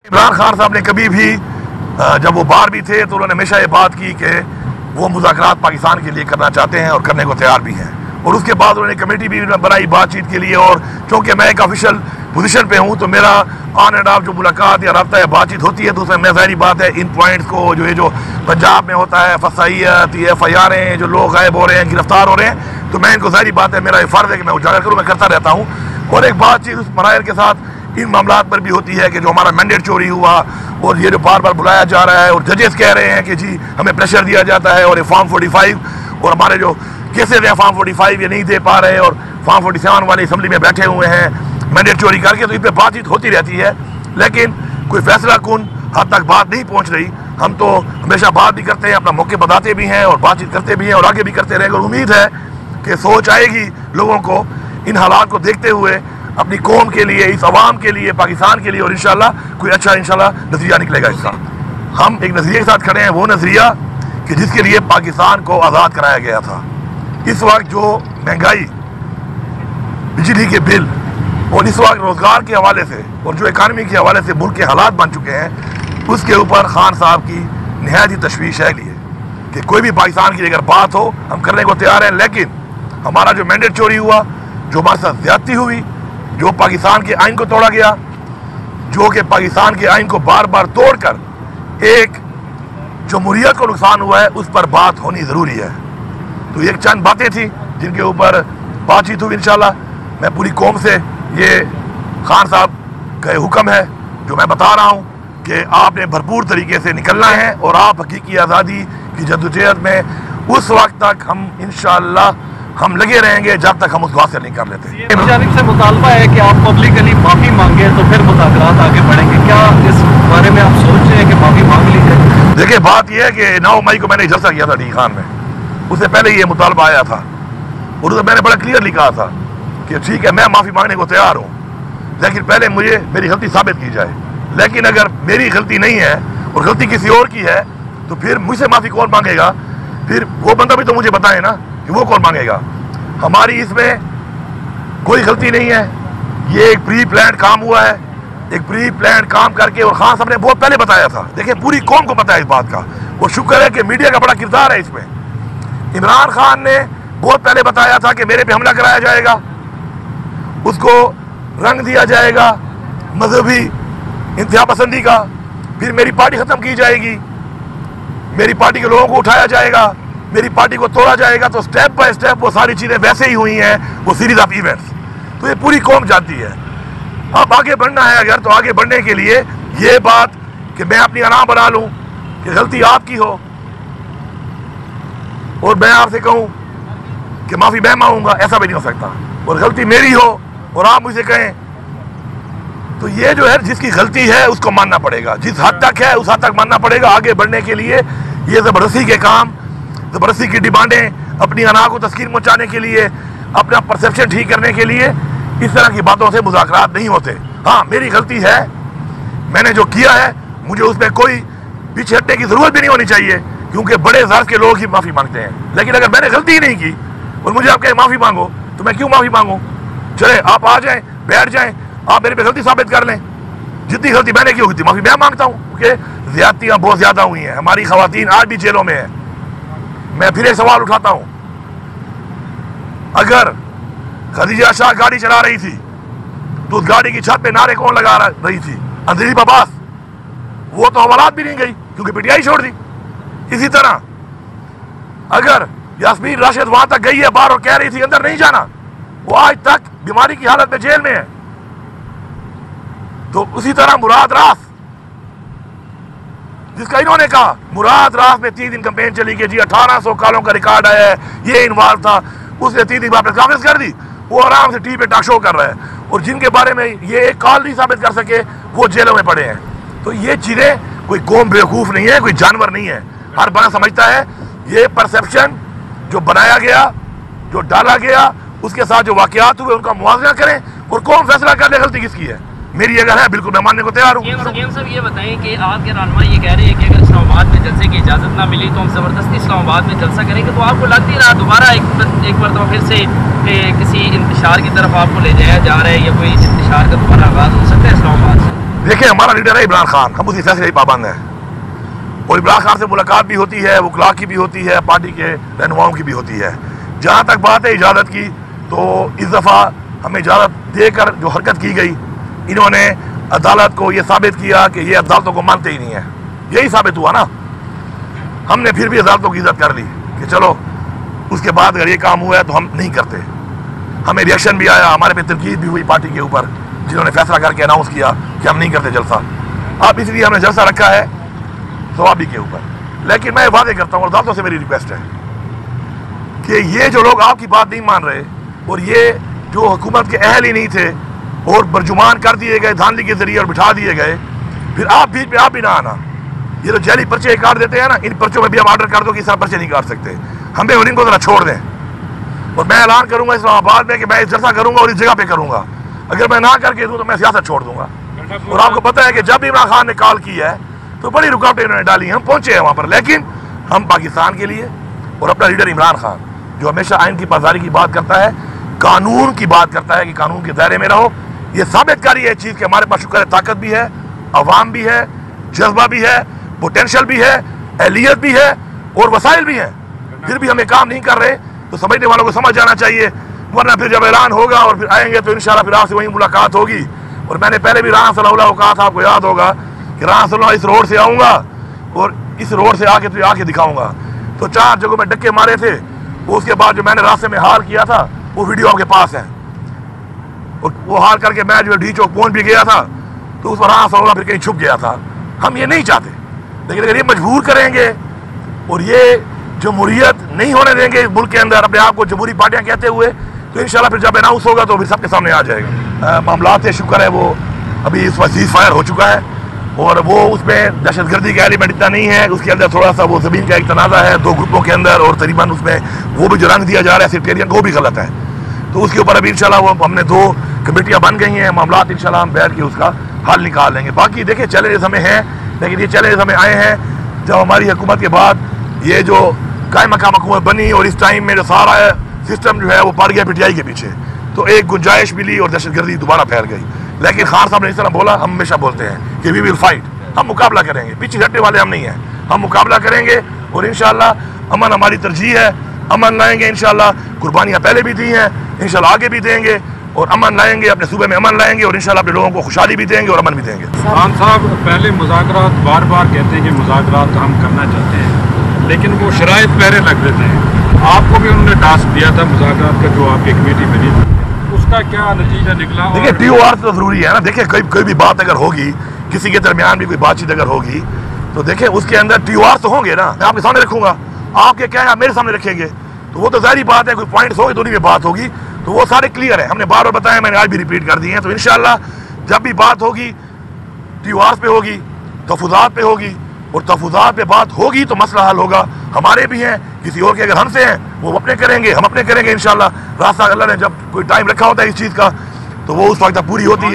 इमरान खान साहब ने कभी भी जब वो बाहर भी थे तो उन्होंने हमेशा ये बात की कि वो मुज़ाकरात पाकिस्तान के लिए करना चाहते हैं और करने को तैयार भी हैं। और उसके बाद उन्होंने कमेटी भी बनाई बातचीत के लिए, और चूँकि मैं एक ऑफिशियल पोजीशन पे हूँ तो मेरा ऑन एंड ऑफ जो मुलाकात या रब्ता या बातचीत होती है तो उसमें मैं ज़ाहिर बात है इन पॉइंट्स को जो पंजाब में होता है फसाइयत, ये FIR जो लोग गायब हो रहे हैं, गिरफ्तार हो रहे हैं, तो मैं इनको ज़ाहिर बात है मेरा ये फ़र्ज़ है कि मैं उजागर करूँ, मैं करता रहता हूँ। और एक बातचीत उस मनायर के साथ इन मामलात पर भी होती है कि जो हमारा मैंडेट चोरी हुआ और ये जो बार बार बुलाया जा रहा है और जजेस कह रहे हैं कि जी हमें प्रेशर दिया जाता है और ये फॉर्म 45 और हमारे जो केसेज हैं फॉर्म 45 ये नहीं दे पा रहे और फॉर्म 47 वाले असम्बली में बैठे हुए हैं मैंडेट चोरी करके, तो इस पर बातचीत होती रहती है लेकिन कोई फैसला कुन हद तक बात नहीं पहुँच रही। हम तो हमेशा बात भी करते हैं, अपना मौके बताते भी हैं और बातचीत करते भी हैं और आगे भी करते रहेंगे। और उम्मीद है कि सोच आएगी लोगों को इन हालात को देखते हुए अपनी कौम के लिए, इस अवाम के लिए, पाकिस्तान के लिए, और इंशाल्लाह कोई अच्छा इंशाल्लाह नज़रिया निकलेगा इसका। हम एक नज़रिए के साथ खड़े हैं, वो नज़रिया कि जिसके लिए पाकिस्तान को आज़ाद कराया गया था। इस वक्त जो महंगाई, बिजली के बिल और इस वक्त रोज़गार के हवाले से और जो इकानमी के हवाले से मुल्क के हालात बन चुके हैं, उसके ऊपर खान साहब की नहायत ही तशवीश है लिए कि कोई भी पाकिस्तान की अगर बात हो हम करने को तैयार हैं, लेकिन हमारा जो मैंडेट चोरी हुआ, जो हमारे साथ ज़्यादती हुई, जो पाकिस्तान के आइन को तोड़ा गया, जो कि पाकिस्तान के आइन को बार बार तोड़कर एक जमहूरियत को नुकसान हुआ है, उस पर बात होनी ज़रूरी है। तो ये चंद बातें थी जिनके ऊपर बातचीत हुई। इंशाल्लाह मैं पूरी कौम से ये खान साहब का हुक्म है जो मैं बता रहा हूँ कि आपने भरपूर तरीके से निकलना है और आप हकीकी आज़ादी की जद्दोजहद में उस वक्त तक हम इंशाल्लाह हम लगे रहेंगे जब तक हम उसको हासिल नहीं कर लेते। जानिब से मुतालबा है कि आप पब्लिकली माफ़ी मांगे तो फिर मुज़ाकरात आगे बढ़ेंगे, क्या इस बारे में आप सोच रहे हैं कि माफ़ी मांग ली जाए? देखिए बात यह है कि 9 मई को मैंने जलसा किया था डी खान में, उससे पहले ये मुतालबा आया था और उसमें मैंने बड़ा क्लियरली कहा था कि ठीक है मैं माफ़ी मांगने को तैयार हूँ, लेकिन पहले मुझे मेरी गलती साबित की जाए। लेकिन अगर मेरी गलती नहीं है और गलती किसी और की है तो फिर मुझसे माफ़ी कौन मांगेगा? फिर वो बंदा भी तो मुझे बताए ना कि वो कौन मांगेगा। हमारी इसमें कोई गलती नहीं है, ये एक प्री प्लान काम हुआ है, एक प्री प्लान काम करके, और खान साहब ने बहुत पहले बताया था। देखिए पूरी कौम को पता है इस बात का, और शुक्र है कि मीडिया का बड़ा किरदार है इसमें। इमरान खान ने बहुत पहले बताया था कि मेरे पे हमला कराया जाएगा, उसको रंग दिया जाएगा मजहबी इंतहा पसंदी का, फिर मेरी पार्टी ख़त्म की जाएगी, मेरी पार्टी के लोगों को उठाया जाएगा, मेरी पार्टी को तोड़ा जाएगा। तो स्टेप बाय स्टेप वो सारी चीज़ें वैसे ही हुई हैं, वो सीरीज ऑफ इवेंट्स। तो ये पूरी कौम जानती है। अब आगे बढ़ना है अगर, तो आगे बढ़ने के लिए ये बात कि मैं अपनी अना बना लूँ कि गलती आपकी हो और मैं आपसे कहूँ कि माफ़ी मैं मांगूंगा, ऐसा भी नहीं हो सकता। और गलती मेरी हो और आप मुझे कहें, तो ये जो है जिसकी गलती है उसको मानना पड़ेगा, जिस हद तक है उस हद तक मानना पड़ेगा। आगे बढ़ने के लिए ये ज़बरदस्ती के काम, ज़बरदस्ती की डिमांडें, अपनी अना को तस्कीन पहुँचाने के लिए, अपना परसेप्शन ठीक करने के लिए, इस तरह की बातों से मुज़ाकरात नहीं होते। हाँ मेरी गलती है, मैंने जो किया है मुझे उसमें कोई पीछे हटने की ज़रूरत भी नहीं होनी चाहिए, क्योंकि बड़े ज़ात के लोग ही माफ़ी मांगते हैं। लेकिन अगर मैंने गलती ही नहीं की और मुझे आप कहें माफ़ी मांगो, तो मैं क्यों माफ़ी मांगूँ? चले आप आ जाएँ, बैठ जाएँ, आप मेरे पे गलती साबित कर लें। जितनी गलती मैंने की होगी माफ़ी मैं मांगता हूँ, क्योंकि ज़्यादतियाँ बहुत ज़्यादा हुई हैं, हमारी ख़वातीन आज भी जेलों में है। मैं फिर एक सवाल उठाता हूँ, अगर खदीजा शाह गाड़ी चला रही थी तो उस गाड़ी की छत पे नारे कौन लगा रही थी? अंजलि अब्बास। वो तो हवालात भी नहीं गई क्योंकि पीटीआई छोड़ दी। इसी तरह अगर यास्मीन राशिद वहां तक गई है बाहर और कह रही थी अंदर नहीं जाना, वो आज तक बीमारी की हालत में जेल में है। तो उसी तरह मुराद रास, जिसका इन्होंने कहा, मुराद रास में 3 दिन कैंपेन चली कि जी 1800 कॉलों का रिकॉर्ड आया है, ये इन्वॉल्व था, उसने 3 दिन बाद प्रेस कॉन्फ्रेंस कर दी, वो आराम से टीवी पे टॉक शो कर रहा है। और जिनके बारे में ये एक कॉल नहीं साबित कर सके वो जेलों में पड़े हैं। तो ये चीज़ें, कोई कौम बेवकूफ़ नहीं है, कोई जानवर नहीं है, हर बड़ा समझता है। ये परसेप्शन जो बनाया गया, जो डाला गया, उसके साथ जो वाक़यात हुए उनका मुआवजा करें और कौन फैसला कर ले गलती किसकी है। मेरी अगर है बिल्कुल मैं मानने को तैयार हूँ। साहब ये बताएं कि आपके रहनुमा ये कह रहे हैं कि अगर इस्लामाबाद में जलसे की इजाज़त ना मिली तो हम ज़बरदस्ती इस्लामाबाद में जलसा करेंगे, तो आपको लगती रहा दोबारा एक मरतबा फिर से किसी इंतशार की तरफ आपको ले जाया जा रहा है, या कोई इंतशार का दोबारा आगाज़ हो सकता है इस्लामाबाद से? دیکھیں ہمارا لیڈر ہے عمران خان, ہم اسی فیصلے ہی پابند ہیں, اور عمران خان سے ملاقات بھی ہوتی ہے, وکلاء کی بھی ہوتی ہے, پارٹی کے رہنماؤں کی بھی ہوتی ہے. جہاں تک بات ہے اجازت کی, تو اس دفعہ ہمیں اجازت دے کر جو حرکت کی گئی, انہوں نے عدالت کو یہ ثابت کیا کہ یہ عدالتوں کو مانتے ہی نہیں ہیں. یہی ثابت ہوا نا. ہم نے پھر بھی عدالتوں کی عزت کر لی کہ چلو اس کے بعد اگر یہ کام ہوا ہے تو ہم نہیں کرتے. ہمیں ریئیکشن بھی آیا, ہمارے پہ تنقید بھی ہوئی پارٹی کے اوپر, جنہوں نے فیصلہ کر کے اناؤنس کیا کہ ہم نہیں کرتے جلسہ. اب اس لیے ہم نے جلسہ رکھا ہے ثوابی کے اوپر. لیکن میں واضح کرتا ہوں, عدالتوں سے میری ریکویسٹ ہے کہ یہ جو لوگ آپ کی بات نہیں مان رہے, اور یہ جو حکومت کے اہل ہی نہیں تھے اور برجمان کر دیے گئے دھاندلی کے ذریعے اور بٹھا دیے گئے, پھر آپ بھی نہ آنا. یہ جو جعلی پرچے کاٹ دیتے ہیں نا, ان پرچوں میں بھی ہم آرڈر کر دو کہ اس طرح پرچے نہیں کاٹ سکتے. ہمیں ان کو ذرا چھوڑ دیں. اور میں اعلان کروں گا اسلام آباد میں کہ میں اس جلسہ کروں گا اور اس جگہ پہ کروں گا. اگر میں نہ کر کے دوں تو میں سیاست چھوڑ دوں گا. اور آپ کو پتہ ہے کہ جب بھی عمران خان نے کال کی ہے تو بڑی رکاوٹیں انہوں نے ڈالی ہیں. ہم پہنچے ہیں وہاں پر, لیکن ہم پاکستان کے لیے اور اپنا لیڈر عمران خان جو ہمیشہ آئین کی پاسداری کی بات کرتا ہے, قانون کی بات کرتا ہے کہ قانون کے دائرے میں رہو, یہ ثابت کری ہے اس چیز کہ ہمارے پاس شکر ہے طاقت بھی ہے, عوام بھی ہے, جذبہ بھی ہے, پوٹینشل بھی ہے, اہلیت بھی ہے اور وسائل بھی ہیں. پھر بھی ہم یہ کام نہیں کر رہے تو سمجھنے والوں کو سمجھ جانا چاہیے. ورنہ پھر جب اعلان ہوگا اور پھر آئیں گے تو انشاءاللہ پھر آپ سے وہیں ملاقات ہوگی. اور میں نے پہلے بھی رانا صلی اللہ کو کہا تھا, آپ کو یاد ہوگا کہ رانا صلی اللہ اس روڈ سے آؤں گا اور اس روڈ سے آ کے دکھاؤں گا. تو 4 جگہوں میں ڈکے مارے تھے. اس کے بعد جو میں نے راستے میں ہار کیا تھا وہ ویڈیو آپ کے پاس ہے. اور وہ ہار کر کے میں جو ڈی چوک پہنچ بھی گیا تھا تو اس پر رانا صلی اللہ پھر کہیں چھپ گیا تھا. ہم یہ نہیں چاہتے, لیکن اگر یہ مجبور کریں گے اور یہ جمہوریت نہیں ہونے دیں گے اس ملک کے اندر, اپنے آپ کو جمہوری پارٹیاں کہتے ہوئے, تو انشاءاللہ پھر جب اناؤنس ہوگا تو پھر سب کے سامنے آ جائے گا. معاملات شکر ہے وہ ابھی اس وقت سیز فائر ہو چکا ہے, اور وہ اس میں دہشت گردی کا ایلیمنٹ اتنا نہیں ہے. اس کے اندر تھوڑا سا وہ زمین کا ایک تنازع ہے 2 گروپوں کے اندر, اور تقریباً اس میں وہ بھی جو رنگ دیا جا رہا ہے سیکٹیرین کو, وہ بھی غلط ہے. تو اس کے اوپر ابھی انشاءاللہ وہ ہم نے 2 کمیٹیاں بن گئی ہیں. معاملات انشاءاللہ ہم بیٹھ کے اس کا حل نکال لیں گے. باقی دیکھیں چیلنجز ہمیں ہیں, لیکن یہ چیلنجز ہمیں آئے ہیں جب ہماری حکومت کے بعد یہ جو قائم مقام حکومت بنی, اور اس ٹائم میں جو سارا سسٹم جو ہے وہ پڑ گیا پٹیائی کے پیچھے, تو ایک گنجائش ملی اور دہشت گردی دوبارہ پھیل گئی. لیکن خان صاحب نے اس طرح بولا, ہم ہمیشہ بولتے ہیں کہ وی ول فائٹ, ہم مقابلہ کریں گے, پیچھے ہٹنے والے ہم نہیں ہیں, ہم مقابلہ کریں گے. اور انشاءاللہ امن ہماری ترجیح ہے, امن لائیں گے انشاءاللہ. قربانیاں پہلے بھی دی ہیں, انشاءاللہ آگے بھی دیں گے, اور امن لائیں گے, اپنے صوبے میں امن لائیں گے, اور انشاءاللہ اپنے لوگوں کو خوشحالی بھی دیں گے اور امن بھی دیں گے. خان صاحب پہلے مذاکرات بار بار کہتے ہیں کہ مذاکرات ہم کرنا چاہتے ہیں, لیکن وہ شرائط پہلے لگ دیتے ہیں. آپ کو بھی انہوں نے ٹاسک دیا تھا مذاکرات کا, جو آپ کی کمیٹی بنی تھی, اس کا کیا نتیجہ نکلا؟ دیکھیں ٹی او آر تو ضروری ہے نا. دیکھیں کوئی بھی بات اگر ہوگی, کسی کے درمیان بھی کوئی بات چیت اگر ہوگی, تو دیکھیں اس کے اندر ٹی او آر تو ہوں گے نا. میں آپ کے سامنے رکھوں گا, آپ کے کیا ہے آپ میرے سامنے رکھیں گے, تو وہ تو ظاہری بات ہے, کوئی پوائنٹس ہوگی تو انہیں میں بات ہوگی, تو وہ سارے کلیئر ہیں. ہم نے بار بار بتایا, میں نے آج بھی ریپیٹ کر دی ہیں. تو انشاءاللہ جب بھی بات ہوگی ٹی او آر پہ ہوگی, تحفظات پہ ہوگی, اور تحفظات پہ بات ہوگی تو مسئلہ حل ہوگا. ہمارے بھی ہیں, کسی اور کے اگر ہم سے ہیں وہ اپنے کریں گے, ہم اپنے کریں گے انشاءاللہ. راستہ اللہ نے جب کوئی ٹائم رکھا ہوتا ہے اس چیز کا, تو وہ اس وقت تک پوری ہوتی ہے.